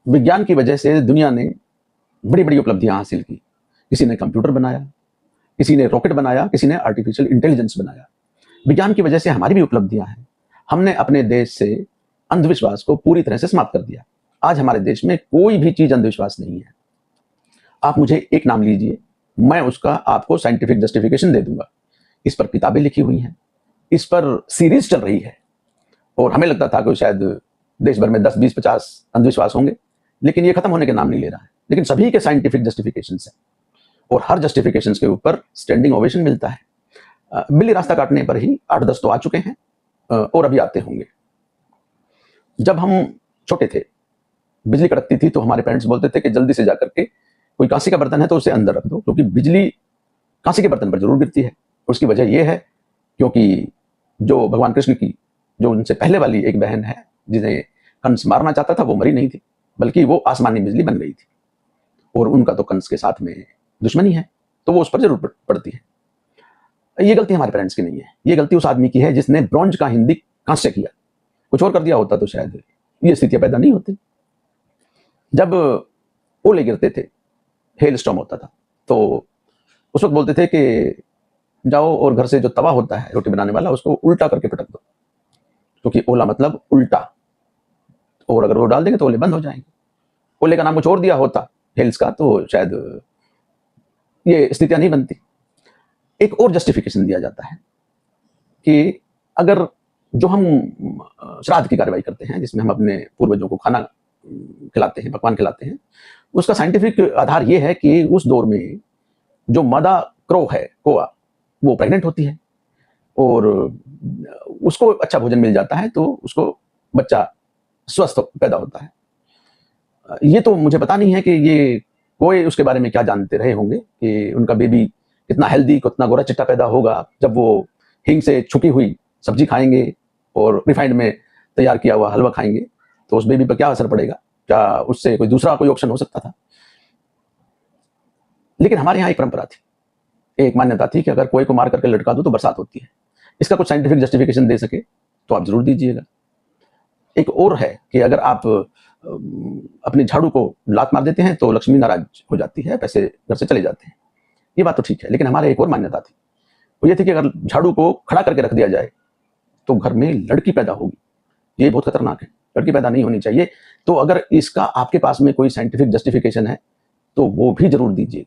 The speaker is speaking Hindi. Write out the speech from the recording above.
विज्ञान की वजह से दुनिया ने बड़ी बड़ी उपलब्धियां हासिल की। किसी ने कंप्यूटर बनाया, किसी ने रॉकेट बनाया, किसी ने आर्टिफिशियल इंटेलिजेंस बनाया। विज्ञान की वजह से हमारी भी उपलब्धियां हैं। हमने अपने देश से अंधविश्वास को पूरी तरह से समाप्त कर दिया। आज हमारे देश में कोई भी चीज अंधविश्वास नहीं है। आप मुझे एक नाम लीजिए, मैं उसका आपको साइंटिफिक जस्टिफिकेशन दे दूंगा। इस पर किताबें लिखी हुई हैं, इस पर सीरीज चल रही है, और हमें लगता था कि शायद देश भर में 10, 20, 50 अंधविश्वास होंगे, लेकिन ये खत्म होने के नाम नहीं ले रहा है। लेकिन सभी के साइंटिफिक जस्टिफिकेशन है, और हर जस्टिफिकेशन के ऊपर स्टैंडिंग ओवेशन मिलता है। बिल्ली रास्ता काटने पर ही 8-10 तो आ चुके हैं, और अभी आते होंगे। जब हम छोटे थे, बिजली कड़कती थी तो हमारे पेरेंट्स बोलते थे कि जल्दी से जाकर के कोई कांसी का बर्तन है तो उसे अंदर रख दो, क्योंकि बिजली कांसी के बर्तन पर जरूर गिरती है। उसकी वजह यह है क्योंकि जो भगवान कृष्ण की जो उनसे पहले वाली एक बहन है जिन्हें कंस मारना चाहता था, वो मरी नहीं थी, बल्कि वो आसमानी बिजली बन गई थी, और उनका तो कंस के साथ में दुश्मनी है, तो वो उस पर जरूर पड़ती है। ये गलती हमारे पेरेंट्स की नहीं है, ये गलती उस आदमी की है जिसने ब्रॉन्ज का हिंदी कांस्य किया। कुछ और कर दिया होता तो शायद ये स्थितियां पैदा नहीं होती। जब ओले गिरते थे, हेल स्टॉर्म होता था, तो उस वक्त बोलते थे कि जाओ और घर से जो तवा होता है रोटी बनाने वाला, उसको उल्टा करके पटक दो, क्योंकि ओला मतलब उल्टा, और अगर वो डाल देंगे तो ओले बंद हो जाएंगे। ओले का नाम कुछ और दिया होता हेल्स का, तो शायद ये स्थितियां नहीं बनती। एक और जस्टिफिकेशन दिया जाता है कि अगर जो हम श्राद्ध की कार्रवाई करते हैं, जिसमें हम अपने पूर्वजों को खाना खिलाते हैं, पकवान खिलाते हैं, उसका साइंटिफिक आधार यह है कि उस दौर में जो मादा क्रो है, कोआ, वो प्रेग्नेंट होती है, और उसको अच्छा भोजन मिल जाता है तो उसको बच्चा स्वस्थ पैदा होता है। ये तो मुझे पता नहीं है कि ये कोई उसके बारे में क्या जानते रहे होंगे कि उनका बेबी कितना हेल्दी, कितना गोरा चिट्टा पैदा होगा जब वो हिंग से छुकी हुई सब्जी खाएंगे और रिफाइंड में तैयार किया हुआ हलवा खाएंगे, तो उस बेबी पर क्या असर पड़ेगा, क्या उससे कोई दूसरा कोई ऑप्शन हो सकता था। लेकिन हमारे यहाँ एक परंपरा थी, एक मान्यता थी कि अगर कोई को मार करके लटका दो तो बरसात होती है। इसका कुछ साइंटिफिक जस्टिफिकेशन दे सके तो आप जरूर दीजिएगा। एक और है कि अगर आप अपने झाड़ू को लात मार देते हैं तो लक्ष्मी नाराज हो जाती है, पैसे घर से चले जाते हैं। ये बात तो ठीक है, लेकिन हमारे एक और मान्यता थी, वो ये थी कि अगर झाड़ू को खड़ा करके रख दिया जाए तो घर में लड़की पैदा होगी। ये बहुत खतरनाक है, लड़की पैदा नहीं होनी चाहिए। तो अगर इसका आपके पास में कोई साइंटिफिक जस्टिफिकेशन है तो वो भी जरूर दीजिए।